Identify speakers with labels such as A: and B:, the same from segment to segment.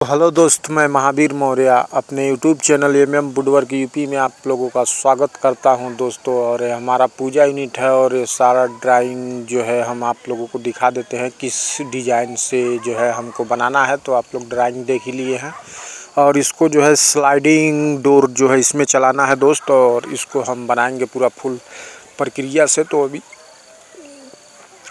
A: Hello दोस्त, मैं महावीर मौर्य अपने यूट्यूब चैनल वुडवर्क यूपी में आप लोगों का स्वागत करता हूं दोस्तों। और ये हमारा पूजा यूनिट है और ये सारा ड्राइंग जो है हम आप लोगों को दिखा देते हैं किस डिज़ाइन से जो है हमको बनाना है। तो आप लोग ड्राइंग देख ही लिए हैं और इसको जो है स्लाइडिंग डोर जो है इसमें चलाना है दोस्त, और इसको हम बनाएंगे पूरा फुल प्रक्रिया से। तो अभी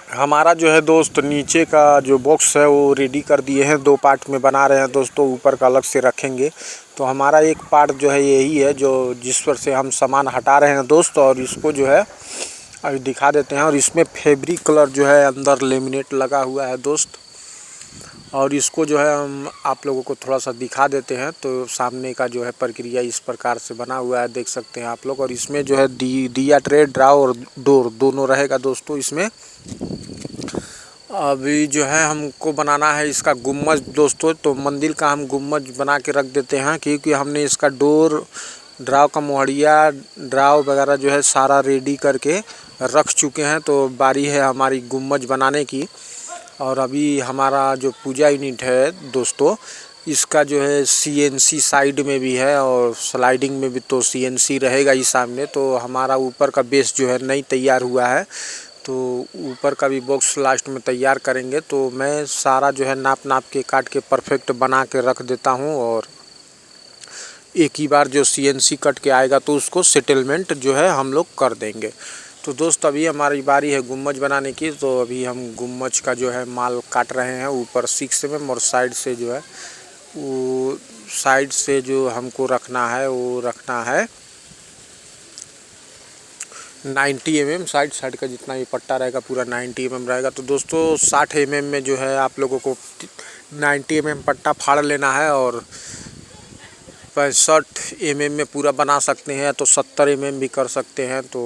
A: हमारा जो है दोस्त नीचे का जो बॉक्स है वो रेडी कर दिए हैं, 2 पार्ट में बना रहे हैं दोस्तों, ऊपर का अलग से रखेंगे। तो हमारा एक पार्ट जो है यही है जो जिस पर से हम सामान हटा रहे हैं दोस्त, और इसको जो है अभी दिखा देते हैं। और इसमें फैब्रिक कलर जो है अंदर लेमिनेट लगा हुआ है दोस्त, और इसको जो है हम आप लोगों को थोड़ा सा दिखा देते हैं। तो सामने का जो है प्रक्रिया इस प्रकार से बना हुआ है, देख सकते हैं आप लोग। और इसमें जो है दिया ट्रे ड्रा और डोर दोनों रहेगा दोस्तों इसमें। अभी जो है हमको बनाना है इसका गुम्बज दोस्तों। तो मंदिर का हम गुम्बज बना के रख देते हैं, क्योंकि हमने इसका डोर ड्राव का मोहड़िया ड्राव वगैरह जो है सारा रेडी करके रख चुके हैं। तो बारी है हमारी गुम्बज बनाने की। और अभी हमारा जो पूजा यूनिट है दोस्तों, इसका जो है सीएनसी साइड में भी है और स्लाइडिंग में भी तो सीएनसी रहेगा ही सामने। तो हमारा ऊपर का बेस जो है नहीं तैयार हुआ है, तो ऊपर का भी बॉक्स लास्ट में तैयार करेंगे। तो मैं सारा जो है नाप के काट के परफेक्ट बना के रख देता हूँ, और एक ही बार जो सीएनसी कट के आएगा तो उसको सेटलमेंट जो है हम लोग कर देंगे। तो दोस्त अभी हमारी बारी है गुम्बज बनाने की। तो अभी हम गुम्बज का जो है माल काट रहे हैं, ऊपर 6 mm और साइड से जो है वो साइड से जो हमको रखना है वो रखना है 90 mm। साइड का जितना भी पट्टा रहेगा पूरा 90 mm रहेगा। तो दोस्तों 60 mm में जो है आप लोगों को 90 mm पट्टा फाड़ लेना है, और 65 mm में पूरा बना सकते हैं, तो 70 mm भी कर सकते हैं। तो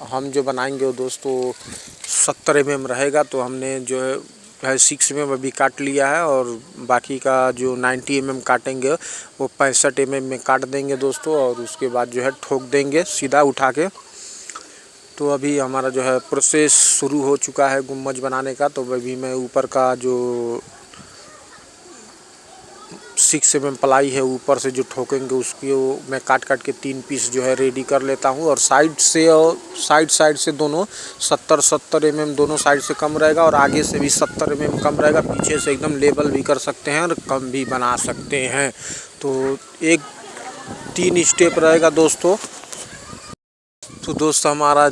A: हम जो बनाएंगे वो दोस्तों 70 mm रहेगा। तो हमने जो है 6 mm अभी काट लिया है, और बाकी का जो 90 mm काटेंगे वो 65 mm में काट देंगे दोस्तों। और उसके बाद जो है ठोक देंगे सीधा उठा के। तो अभी हमारा जो है प्रोसेस शुरू हो चुका है गुम्बज बनाने का। तो अभी मैं ऊपर का जो 6 mm प्लाई है ऊपर से जो ठोकेंगे उसकी वो मैं काट के 3 पीस जो है रेडी कर लेता हूँ। और साइड से और साइड से दोनों 70 mm दोनों साइड से कम रहेगा, और आगे से भी 70 mm कम रहेगा। पीछे से एकदम लेवल भी कर सकते हैं और कम भी बना सकते हैं। तो एक 3 स्टेप रहेगा दोस्तों। तो दोस्त हमारा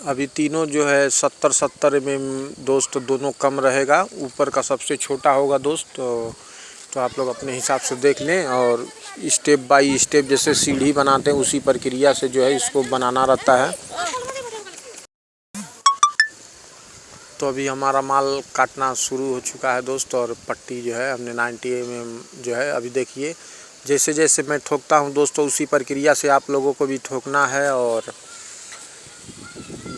A: अभी तीनों जो है 70 mm दोस्त दोनों कम रहेगा। ऊपर का सबसे छोटा होगा दोस्त। तो आप लोग अपने हिसाब से देख लें, और स्टेप बाय स्टेप जैसे सीढ़ी बनाते हैं उसी प्रक्रिया से जो है इसको बनाना रहता है। तो अभी हमारा माल काटना शुरू हो चुका है दोस्त, और पट्टी जो है हमने 90 mm जो है अभी देखिए जैसे जैसे मैं ठोकता हूं दोस्तों उसी प्रक्रिया से आप लोगों को भी ठोकना है। और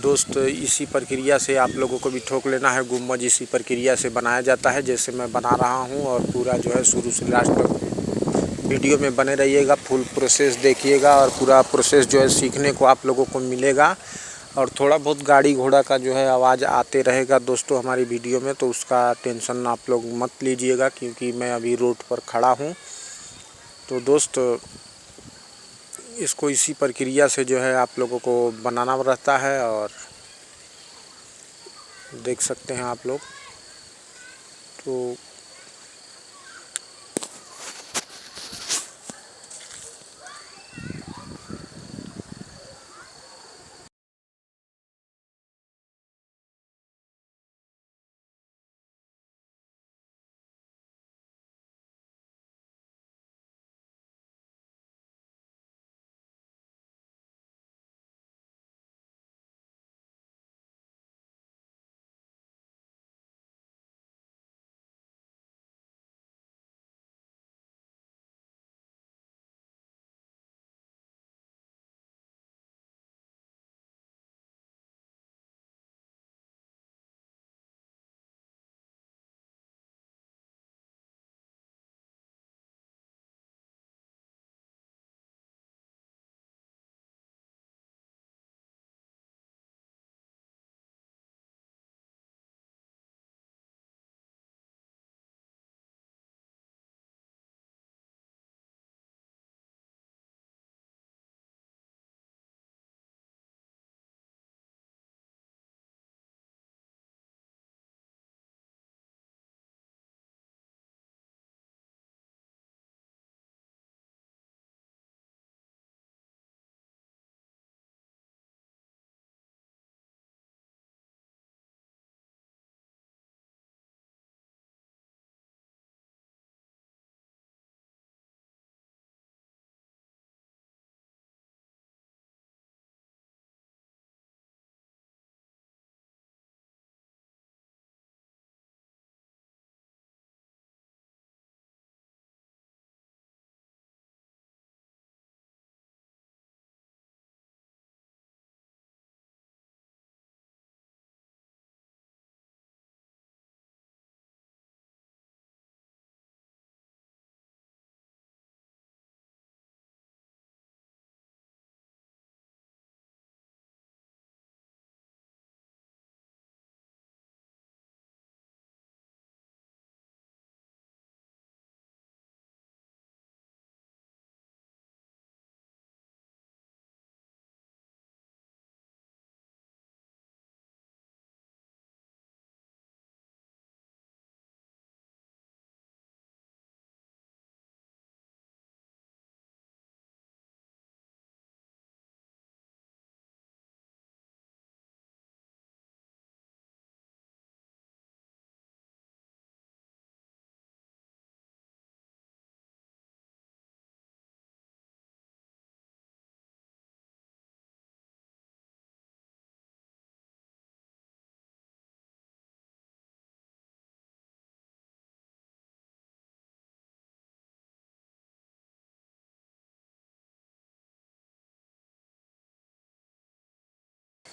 A: दोस्त इसी प्रक्रिया से आप लोगों को भी ठोक लेना है। गुम्बज इसी प्रक्रिया से बनाया जाता है जैसे मैं बना रहा हूं। और पूरा जो है शुरू से लास्ट तक वीडियो में बने रहिएगा, फुल प्रोसेस देखिएगा, और पूरा प्रोसेस जो है सीखने को आप लोगों को मिलेगा। और थोड़ा बहुत गाड़ी घोड़ा का जो है आवाज़ आते रहेगा दोस्तों हमारी वीडियो में, तो उसका टेंशन आप लोग मत लीजिएगा, क्योंकि मैं अभी रोड पर खड़ा हूँ। तो दोस्त इसको इसी प्रक्रिया से जो है आप लोगों को बनाना रहता है, और देख सकते हैं आप लोग। तो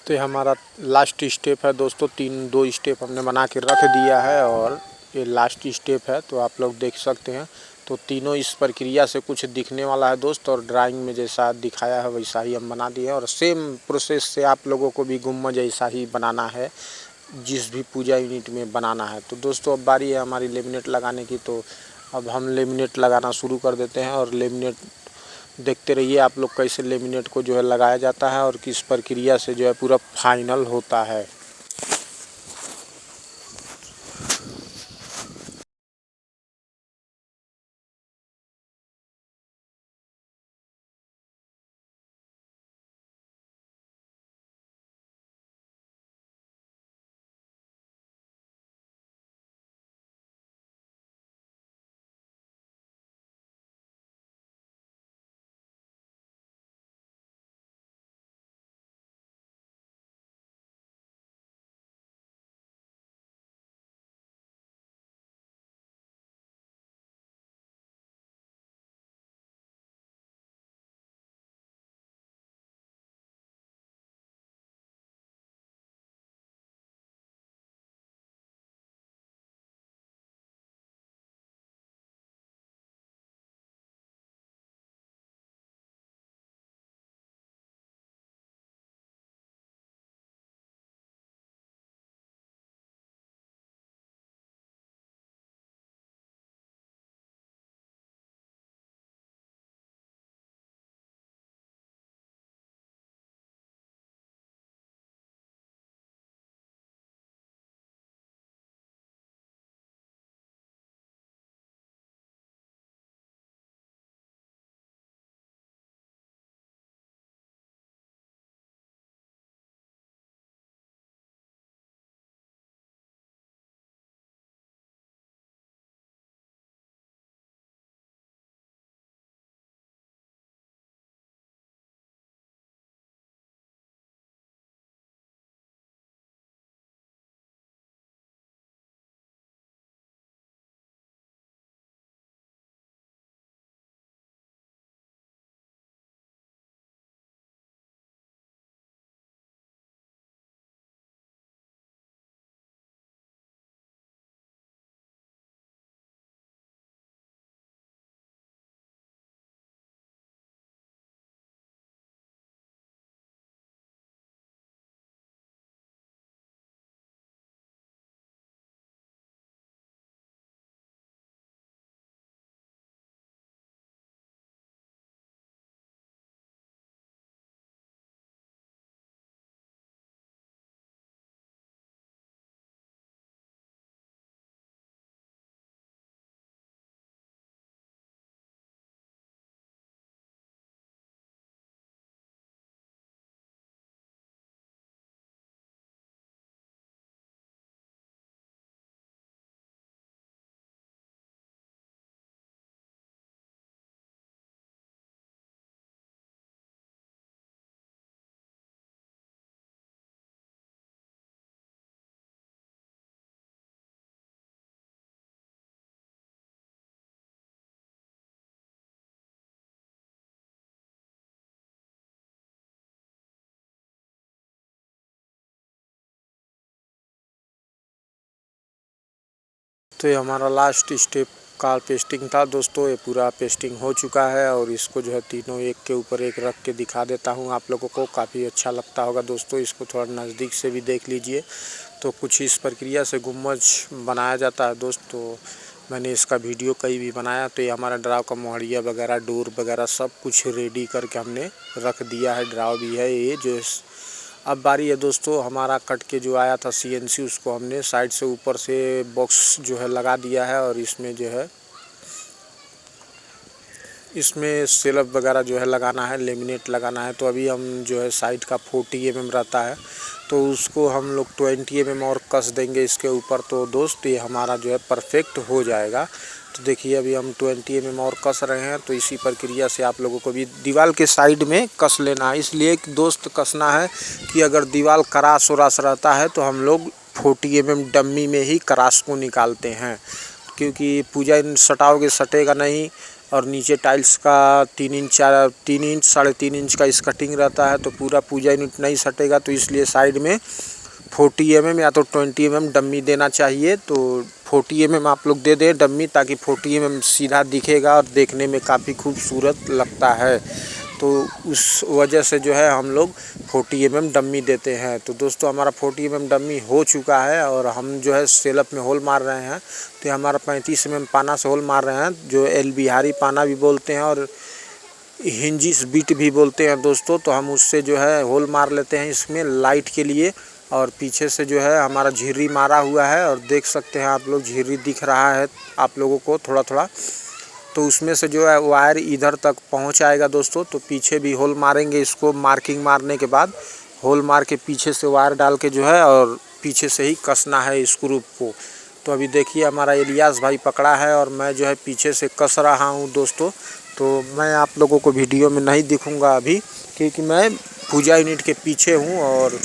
A: तो ये हमारा लास्ट स्टेप है दोस्तों, 2 स्टेप हमने बना के रख दिया है और ये लास्ट स्टेप है, तो आप लोग देख सकते हैं। तो तीनों इस प्रक्रिया से कुछ दिखने वाला है दोस्त, और ड्राइंग में जैसा दिखाया है वैसा ही हम बना दिए हैं। और सेम प्रोसेस से आप लोगों को भी गुम्बद ऐसा ही बनाना है, जिस भी पूजा यूनिट में बनाना है। तो दोस्तों अब बारी है हमारी लेमिनेट लगाने की, तो अब हम लेमिनेट लगाना शुरू कर देते हैं। और लेमिनेट देखते रहिए आप लोग कैसे लेमिनेट को जो है लगाया जाता है और किस प्रक्रिया से जो है पूरा फाइनल होता है। तो ये हमारा लास्ट स्टेप का पेस्टिंग था दोस्तों, ये पूरा पेस्टिंग हो चुका है। और इसको जो है तीनों एक के ऊपर एक रख के दिखा देता हूँ आप लोगों को, काफ़ी अच्छा लगता होगा दोस्तों। इसको थोड़ा नज़दीक से भी देख लीजिए। तो कुछ इस प्रक्रिया से गुम्बद बनाया जाता है दोस्त। तो मैंने इसका वीडियो कहीं भी बनाया। तो ये हमारा ड्राव का मोहड़िया वगैरह, डोर वगैरह सब कुछ रेडी करके हमने रख दिया है। ड्राव भी है ये जो। अब बारी है दोस्तों हमारा कट के जो आया था CNC, उसको हमने साइड से ऊपर से बॉक्स जो है लगा दिया है। और इसमें जो है इसमें सेल्फ वगैरह जो है लगाना है, लेमिनेट लगाना है। तो अभी हम जो है साइड का 40 mm रहता है, तो उसको हम लोग 20 mm और कस देंगे इसके ऊपर। तो दोस्त ये हमारा जो है परफेक्ट हो जाएगा। तो देखिए अभी हम 20 mm और कस रहे हैं। तो इसी प्रक्रिया से आप लोगों को भी दीवार के साइड में कस लेना है। इसलिए दोस्त कसना है कि अगर दीवार करास वरास रहता है तो हम लोग 40 mm डम्मी में ही करास को निकालते हैं, क्योंकि पूजा सटाओगे सटेगा नहीं। और नीचे टाइल्स का 3 इंच 3.5 इंच का इस कटिंग रहता है, तो पूरा पूजा यूनिट नहीं सटेगा, तो इसलिए साइड में 40 mm या तो 20 mm डम्मी देना चाहिए। तो 40 mm आप लोग दे दें डम्मी, ताकि 40 mm सीधा दिखेगा और देखने में काफ़ी खूबसूरत लगता है। तो उस वजह से जो है हम लोग 40 mm डम्मी देते हैं। तो दोस्तों हमारा 40 mm डम्मी हो चुका है और हम जो है सेलअप में होल मार रहे हैं। तो हमारा 35 mm पाना से होल मार रहे हैं, जो एल बिहारी पाना भी बोलते हैं और हिंजिस बीट भी बोलते हैं दोस्तों। तो हम उससे जो है होल मार लेते हैं इसमें लाइट के लिए। और पीछे से जो है हमारा झिर्री मारा हुआ है और देख सकते हैं आप लोग, झिर्री दिख रहा है आप लोगों को थोड़ा थोड़ा। तो उसमें से जो है वायर इधर तक पहुंच आएगा दोस्तों। तो पीछे भी होल मारेंगे, इसको मार्किंग मारने के बाद होल मार के पीछे से वायर डाल के जो है और पीछे से ही कसना है स्क्रू को। तो अभी देखिए हमारा इलियास भाई पकड़ा है और मैं जो है पीछे से कस रहा हूँ दोस्तों। तो मैं आप लोगों को वीडियो में नहीं दिखूँगा अभी, क्योंकि मैं पूजा यूनिट के पीछे हूँ और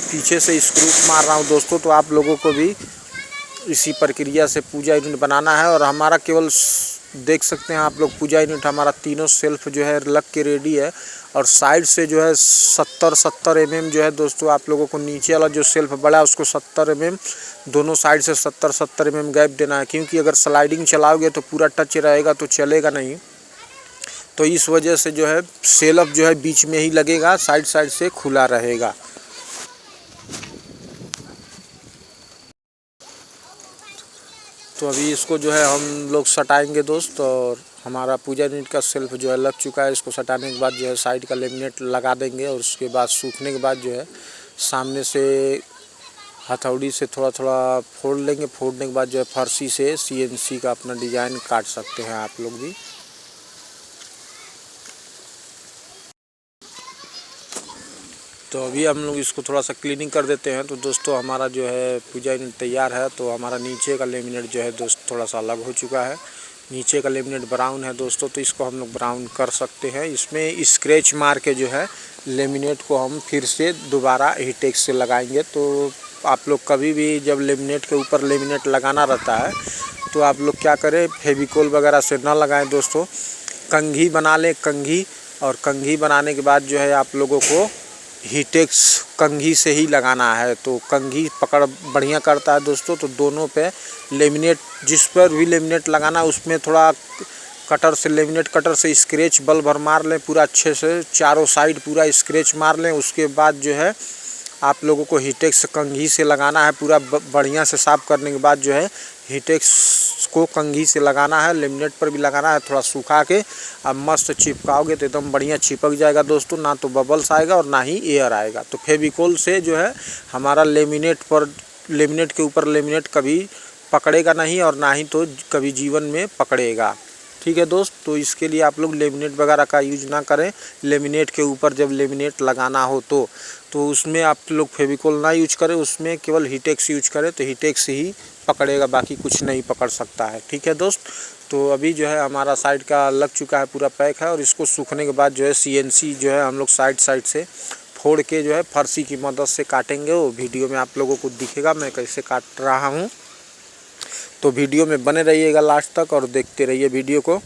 A: पीछे से स्क्रू मार रहा हूँ दोस्तों। तो आप लोगों को भी इसी प्रक्रिया से पूजा यूनिट बनाना है। और हमारा केवल देख सकते हैं आप लोग, पूजा यूनिट हमारा तीनों सेल्फ जो है लग के रेडी है। और साइड से जो है 70 mm जो है दोस्तों, आप लोगों को नीचे वाला जो सेल्फ बड़ा है उसको 70 mm दोनों साइड से 70 mm गैप देना है, क्योंकि अगर स्लाइडिंग चलाओगे तो पूरा टच रहेगा तो चलेगा नहीं। तो इस वजह से जो है सेल्फ जो है बीच में ही लगेगा, साइड साइड से खुला रहेगा। तो अभी इसको जो है हम लोग सटाएंगे दोस्त। और हमारा पूजा यूनिट का सेल्फ जो है लग चुका है। इसको सटाने के बाद जो है साइड का लेमिनेट लगा देंगे और उसके बाद सूखने के बाद जो है सामने से हथौड़ी से थोड़ा थोड़ा फोड़ लेंगे। फोड़ने के बाद जो है फर्शी से CNC का अपना डिज़ाइन काट सकते हैं आप लोग भी। तो अभी हम लोग इसको थोड़ा सा क्लीनिंग कर देते हैं। तो दोस्तों हमारा जो है पूजा यूनिट तैयार है। तो हमारा नीचे का लेमिनेट जो है दोस्त थोड़ा सा अलग हो चुका है। नीचे का लेमिनेट ब्राउन है दोस्तों, तो इसको हम लोग ब्राउन कर सकते हैं। इसमें स्क्रैच मार के जो है लेमिनेट को हम फिर से दोबारा हीटेक्स से लगाएंगे। तो आप लोग कभी भी जब लेमिनेट के ऊपर लेमिनेट लगाना रहता है तो आप लोग क्या करें, फेविकोल वगैरह से ना लगाएं दोस्तों, कंघी बना लें कंघी। और कंघी बनाने के बाद जो है आप लोगों को हीटेक्स कंघी से ही लगाना है। तो कंघी पकड़ बढ़िया करता है दोस्तों। तो दोनों पे लेमिनेट, जिस पर भी लेमिनेट लगाना उसमें थोड़ा कटर से, लेमिनेट कटर से स्क्रैच बल भर मार लें पूरा अच्छे से, चारों साइड पूरा स्क्रैच मार लें। उसके बाद जो है आप लोगों को हीटेक्स कंघी से लगाना है पूरा बढ़िया से। साफ़ करने के बाद जो है हीटेक्स को कंघी से लगाना है, लेमिनेट पर भी लगाना है, थोड़ा सुखा के अब मस्त चिपकाओगे तो एकदम बढ़िया चिपक जाएगा दोस्तों। ना तो बबल्स आएगा और ना ही एयर आएगा। तो फेविकोल से जो है हमारा लेमिनेट पर, लेमिनेट के ऊपर लेमिनेट कभी पकड़ेगा नहीं और ना ही तो कभी जीवन में पकड़ेगा। ठीक है दोस्त। तो इसके लिए आप लोग लेमिनेट वगैरह का यूज ना करें। लेमिनेट के ऊपर जब लेमिनेट लगाना हो तो उसमें आप लोग फेविकोल ना यूज करें, उसमें केवल हीटेक्स यूज करें। तो हीटेक्स ही पकड़ेगा, बाकी कुछ नहीं पकड़ सकता है। ठीक है दोस्त। तो अभी जो है हमारा साइड का लग चुका है, पूरा पैक है। और इसको सूखने के बाद जो है CNC जो है हम लोग साइड साइड से फोड़ के जो है फर्शी की मदद से काटेंगे। वो वीडियो में आप लोगों को दिखेगा मैं कैसे काट रहा हूँ। तो वीडियो में बने रहिएगा लास्ट तक और देखते रहिए वीडियो को।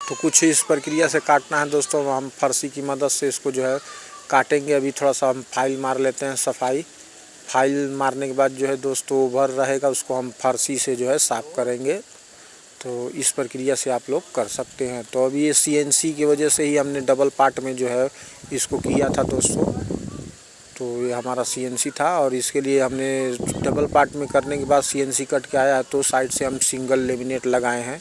A: तो कुछ इस प्रक्रिया से काटना है दोस्तों। हम फरसी की मदद से इसको जो है काटेंगे। अभी थोड़ा सा हम फाइल मार लेते हैं सफाई। फाइल मारने के बाद जो है दोस्तों भर रहेगा, उसको हम फरसी से जो है साफ़ करेंगे। तो इस प्रक्रिया से आप लोग कर सकते हैं। तो अभी ये सीएनसी की वजह से ही हमने डबल पार्ट में जो है इसको किया था दोस्तों। तो ये हमारा सीएनसी था और इसके लिए हमने डबल पार्ट में करने के बाद सीएनसी कट के आया तो साइड से हम सिंगल लेमिनेट लगाए हैं।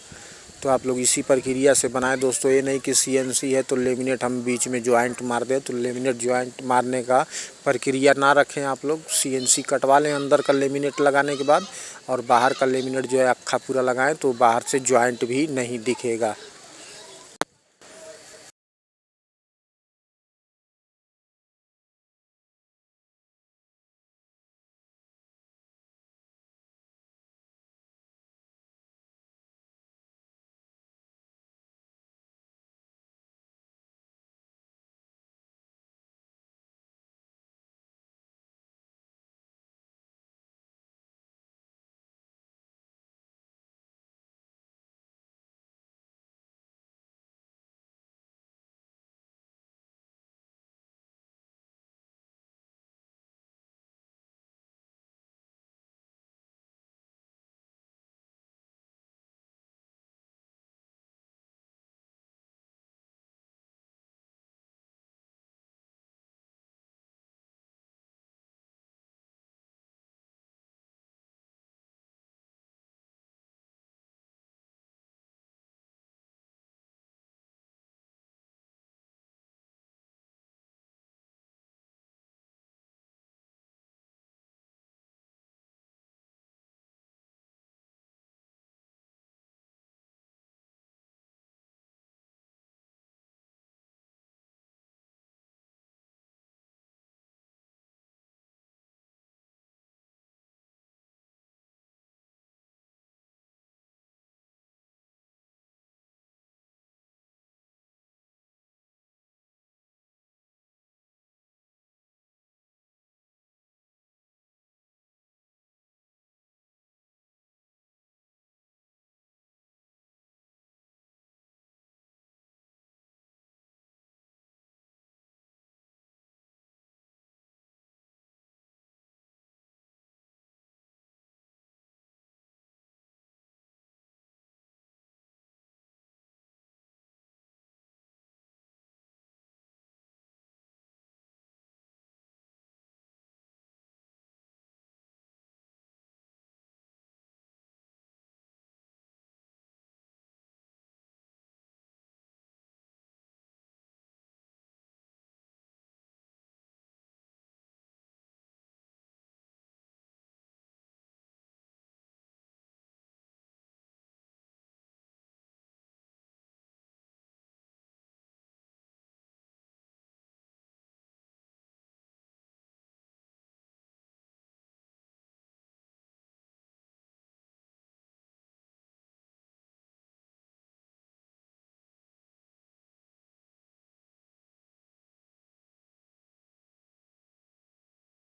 A: तो आप लोग इसी प्रक्रिया से बनाएं दोस्तों। ये नहीं कि सीएनसी है तो लेमिनेट हम बीच में जॉइंट मार दें। तो लेमिनेट जॉइंट मारने का प्रक्रिया ना रखें आप लोग। सीएनसी कटवा लें अंदर का लेमिनेट लगाने के बाद, और बाहर का लेमिनेट जो है अक्खा पूरा लगाएं तो बाहर से जॉइंट भी नहीं दिखेगा।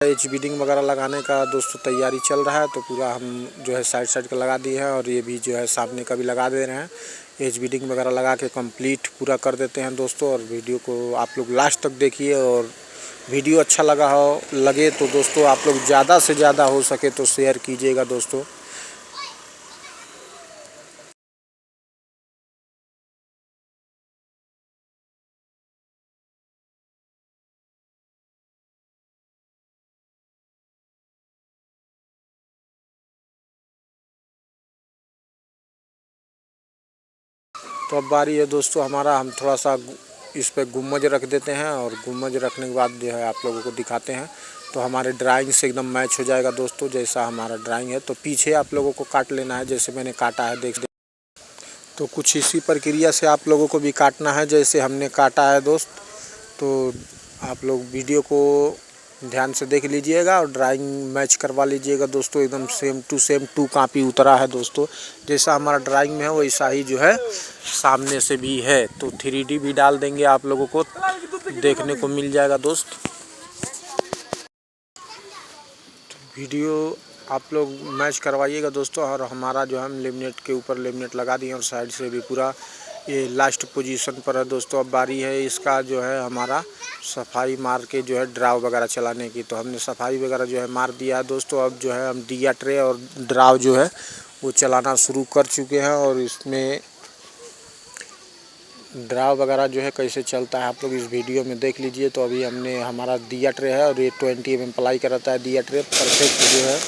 A: एच बीडिंग वगैरह लगाने का दोस्तों तैयारी चल रहा है। तो पूरा हम जो है साइड साइड का लगा दिए हैं और ये भी जो है सामने का भी लगा दे रहे हैं। एच बीडिंग वगैरह लगा के कंप्लीट पूरा कर देते हैं दोस्तों। और वीडियो को आप लोग लास्ट तक देखिए, और वीडियो अच्छा लगे तो दोस्तों आप लोग ज़्यादा से ज़्यादा हो सके तो शेयर कीजिएगा दोस्तों। तो अब बारी है दोस्तों हमारा, हम थोड़ा सा इस पे गुम्बज रख देते हैं और गुम्बज रखने के बाद जो है आप लोगों को दिखाते हैं। तो हमारे ड्राइंग से एकदम मैच हो जाएगा दोस्तों। जैसा हमारा ड्राइंग है तो पीछे आप लोगों को काट लेना है, जैसे मैंने काटा है देख। तो कुछ इसी प्रक्रिया से आप लोगों को भी काटना है जैसे हमने काटा है दोस्त। तो आप लोग वीडियो को ध्यान से देख लीजिएगा और ड्राइंग मैच करवा लीजिएगा दोस्तों। एकदम सेम टू सेम 2 कॉपी उतरा है दोस्तों। जैसा हमारा ड्राइंग में है वैसा ही जो है सामने से भी है। तो 3D भी डाल देंगे, आप लोगों को देखने को मिल जाएगा दोस्त। तो वीडियो आप लोग मैच करवाइएगा दोस्तों। और हमारा जो है हम लेमिनेट के ऊपर लेमिनेट लगा दिए और साइड से भी पूरा ये लास्ट पोजीशन पर है दोस्तों। अब बारी है इसका जो है हमारा सफाई मार के जो है ड्राव वगैरह चलाने की। तो हमने सफाई वगैरह जो है मार दिया है दोस्तों। अब जो है हम दिया ट्रे और ड्राव जो है वो चलाना शुरू कर चुके हैं। और इसमें ड्राव वगैरह जो है कैसे चलता है आप लोग इस वीडियो में देख लीजिए। तो अभी हमने हमारा दिया ट्रे है और ये 20 mm प्लाई का रहता है दिया ट्रे। परफेक्ट जो है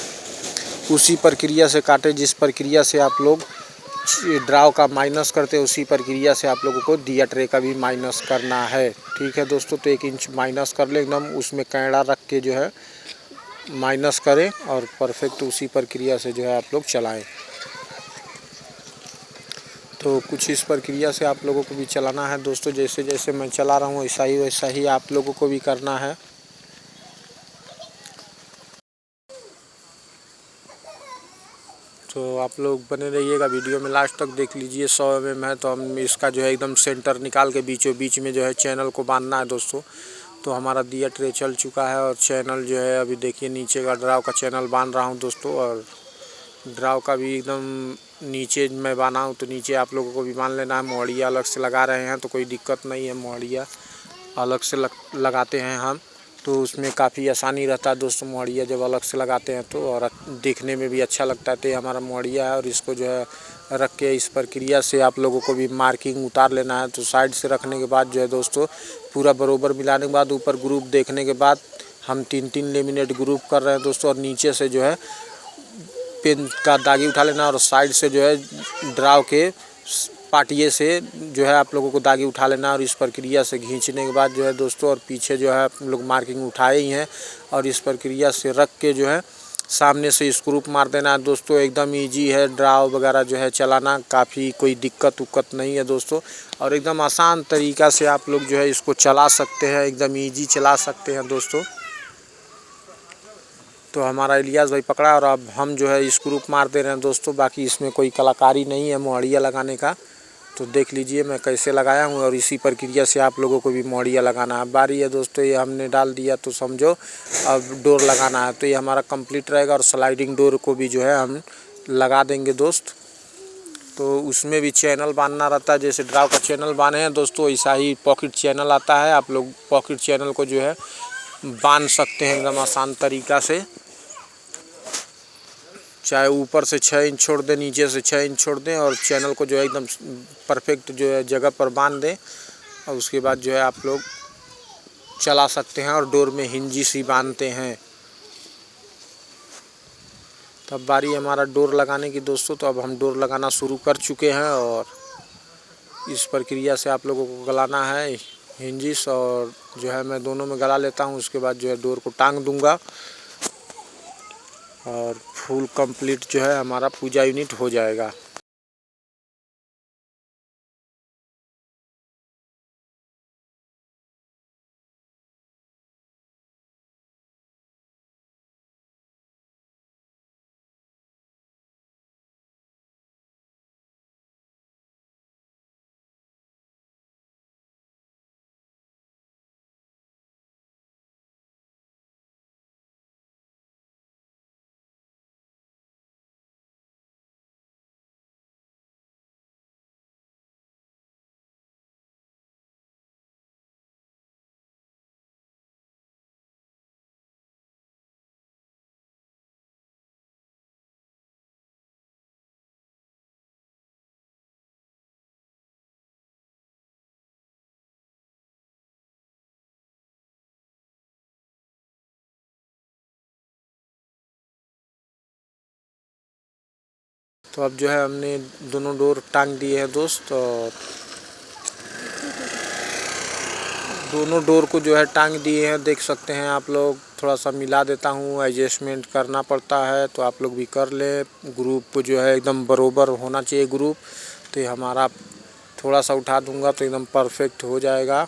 A: उसी प्रक्रिया से काटे जिस प्रक्रिया से आप लोग ड्राव का माइनस करते हैं, उसी प्रक्रिया से आप लोगों को दिया ट्रे का भी माइनस करना है। ठीक है दोस्तों, तो 1 इंच माइनस कर ले एकदम, उसमें कैंडा रख के जो है माइनस करें और परफेक्ट उसी प्रक्रिया से जो है आप लोग चलाएं। तो कुछ इस प्रक्रिया से आप लोगों को भी चलाना है दोस्तों। जैसे जैसे मैं चला रहा हूँ वैसा ही आप लोगों को भी करना है। तो आप लोग बने रहिएगा वीडियो में, लास्ट तक देख लीजिए। 100 mm है तो हम इसका जो है एकदम सेंटर निकाल के बीचों बीच में जो है चैनल को बांधना है दोस्तों। तो हमारा दिया ट्रे चल चुका है और चैनल जो है अभी देखिए नीचे का ड्राव का चैनल बांध रहा हूँ दोस्तों। और ड्राव का भी एकदम नीचे मैं बांधा हूँ, तो नीचे आप लोगों को भी बांध लेना है। मोहड़िया अलग से लगा रहे हैं तो कोई दिक्कत नहीं है, मोहड़िया अलग से लगाते हैं हम, तो उसमें काफ़ी आसानी रहता है दोस्तों। मोहड़िया जब अलग से लगाते हैं तो और देखने में भी अच्छा लगता है। तो ये हमारा मोहड़िया है और इसको जो है रख के इस प्रक्रिया से आप लोगों को भी मार्किंग उतार लेना है। तो साइड से रखने के बाद जो है दोस्तों पूरा बरोबर मिलाने के बाद ऊपर ग्रुप देखने के बाद हम 3-3 लेमिनेट ग्रुप कर रहे हैं दोस्तों। और नीचे से जो है पेन का दागी उठा लेना और साइड से जो है ड्राव के पाटिये से जो है आप लोगों को दागी उठा लेना। और इस प्रक्रिया से खींचने के बाद जो है दोस्तों और पीछे जो है आप लोग मार्किंग उठाए ही हैं और इस प्रक्रिया से रख के जो है सामने से स्क्रू मार देना है दोस्तों। एकदम इजी है ड्राव वगैरह जो है चलाना, काफ़ी कोई दिक्कत उक्कत नहीं है दोस्तों। और एकदम आसान तरीक़ा से आप लोग जो है इसको चला सकते हैं, एकदम ईजी चला सकते हैं दोस्तों। तो हमारा इलियास भाई पकड़ा और अब हम जो है स्क्रू मार दे रहे हैं दोस्तों। बाकी इसमें कोई कलाकारी नहीं है मोहड़िया लगाने का। तो देख लीजिए मैं कैसे लगाया हूँ और इसी प्रक्रिया से आप लोगों को भी मोहड़िया लगाना है। बारी है दोस्तों, ये हमने डाल दिया तो समझो अब डोर लगाना है। तो ये हमारा कंप्लीट रहेगा और स्लाइडिंग डोर को भी जो है हम लगा देंगे दोस्त। तो उसमें भी चैनल बांधना रहता है, जैसे ड्राव का चैनल बांधे हैं दोस्तों ऐसा ही पॉकेट चैनल आता है। आप लोग पॉकेट चैनल को जो है बांध सकते हैं एकदम आसान तरीक़ा से। चाहे ऊपर से 6 इंच छोड़ दें, नीचे से 6 इंच छोड़ दें और चैनल को जो है एकदम परफेक्ट जो है जगह पर बांध दें। और उसके बाद जो है आप लोग चला सकते हैं और डोर में हिंजी सी बांधते हैं। तब बारी हमारा डोर लगाने की दोस्तों। तो अब हम डोर लगाना शुरू कर चुके हैं और इस प्रक्रिया से आप लोगों को गलाना है हिंजिस। और जो है मैं दोनों में गला लेता हूँ, उसके बाद जो है डोर को टांग दूँगा और फुल कंप्लीट जो है हमारा पूजा यूनिट हो जाएगा। तो अब जो है हमने दोनों डोर टांग दिए हैं दोस्त। और दोनों डोर को जो है टांग दिए हैं, देख सकते हैं आप लोग। थोड़ा सा मिला देता हूँ, एडजस्टमेंट करना पड़ता है तो आप लोग भी कर लें। ग्रुप जो है एकदम बरोबर होना चाहिए ग्रुप। तो ये हमारा थोड़ा सा उठा दूंगा तो एकदम परफेक्ट हो जाएगा।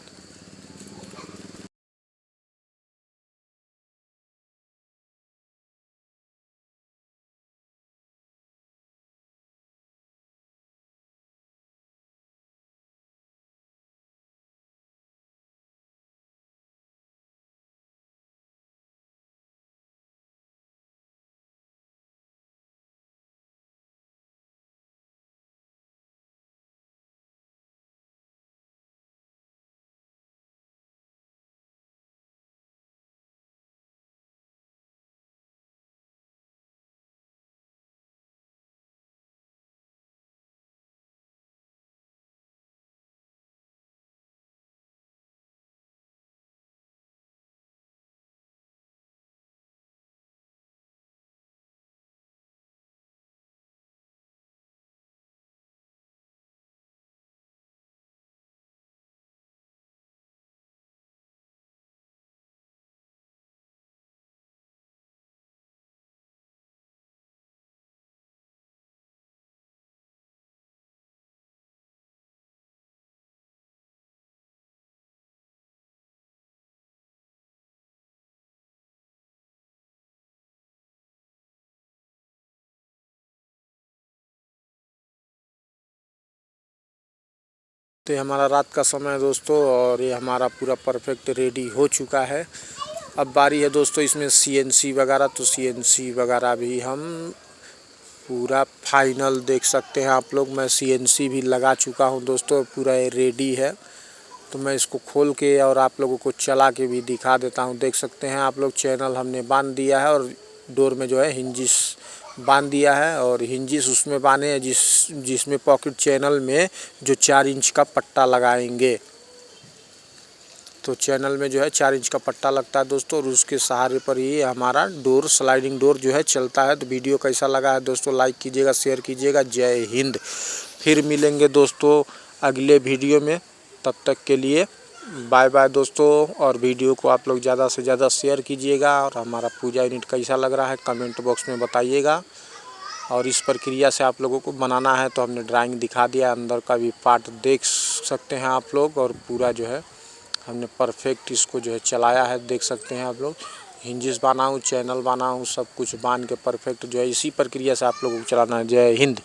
A: तो ये हमारा रात का समय है दोस्तों, और ये हमारा पूरा परफेक्ट रेडी हो चुका है। अब बारी है दोस्तों इसमें CNC वगैरह, तो CNC वगैरह भी हम पूरा फाइनल देख सकते हैं आप लोग। मैं CNC भी लगा चुका हूं दोस्तों, पूरा ये रेडी है। तो मैं इसको खोल के और आप लोगों को चला के भी दिखा देता हूं। देख सकते हैं आप लोग, चैनल हमने बांध दिया है और डोर में जो है हिंजिस बांध दिया है, और हिंजिस उसमें बांधे हैं जिसमें पॉकेट चैनल में जो 4 इंच का पट्टा लगाएंगे। तो चैनल में जो है 4 इंच का पट्टा लगता है दोस्तों, और उसके सहारे पर ही हमारा डोर, स्लाइडिंग डोर जो है चलता है। तो वीडियो कैसा लगा है दोस्तों, लाइक कीजिएगा, शेयर कीजिएगा। जय हिंद। फिर मिलेंगे दोस्तों अगले वीडियो में, तब तक के लिए बाय बाय दोस्तों। और वीडियो को आप लोग ज़्यादा से ज़्यादा शेयर कीजिएगा, और हमारा पूजा यूनिट कैसा लग रहा है कमेंट बॉक्स में बताइएगा। और इस प्रक्रिया से आप लोगों को बनाना है तो हमने ड्राइंग दिखा दिया, अंदर का भी पार्ट देख सकते हैं आप लोग। और पूरा जो है हमने परफेक्ट इसको जो है चलाया है, देख सकते हैं आप लोग। हिंजिस बना हूँ, चैनल बना हूँ, सब कुछ बांध के परफेक्ट जो है इसी प्रक्रिया से आप लोगों को चलाना है। जय हिंद।